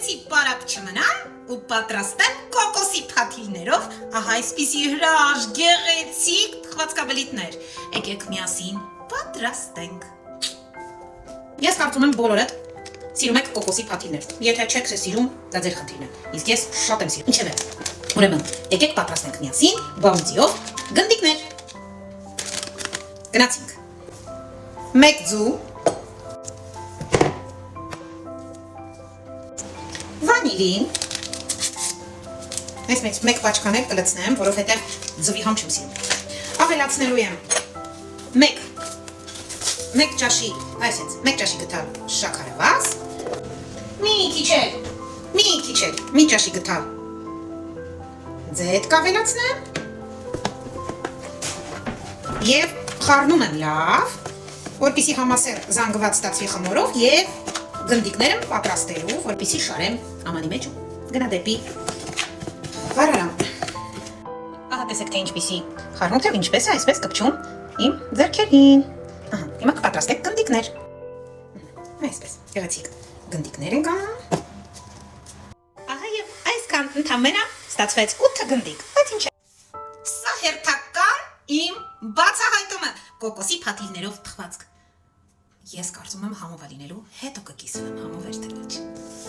Գեղեցիկ պարապ չմնամ ու պատրաստեմ կոկոսի փաթիլներով ահա այսպիսի հրաշ գեղեցիկ թխվածքաբլիթներ։ Եկեք միասին պատրաստենք։ Ես կարծում եմ բոլորդ սիրում եք կոկոսի փաթիլներ։ Եթե չեք սիրում, դա ձեր խնդիրն է։ Իսկ ես շատ եմ սիրում։ Ինչևէ, ուրեմն եկեք պատրաստենք միասին բամուձիով գնդիկներ։ Գնացինք։ 1 ձու վանիլին այս մեկ պաչկաներ կլցնեմ, որովհետև ձվի համ չեմ սիրում։ Ավելացնելու եմ 1 ճաշի, այսպես 1 ճաշի գթալ շաքարավազ, մի ճաշի գթալ ձետ կավելացնեմ և խառնում եմ լավ, որպեսզի համասեր զանգված ստացվի խմորով և գնդիկները պատրաստելու, որպեսզի շարեմ ամանի մեջ ու գնա դեպի վարարան։ Ահա տեսեք, թե ինչպիսի խառնուրդ է, ինչպես է այսպես կպչում իմ ձեռքերին։ Ահա, հիմա կպատրաստենք գնդիկներ։ Այսպես, գեղեցիկ գնդիկներ ենք անում։ Ահա և այսքան ընդամենը ստացվեց 8 գնդիկ, բայց ինչ է։ Սա հերթական իմ բացահայտումը կոկոսի փաթիլներով թխվածք։ Ես կարծում եմ համով լինելու հետո կկիսվեմ համով թե ոչ։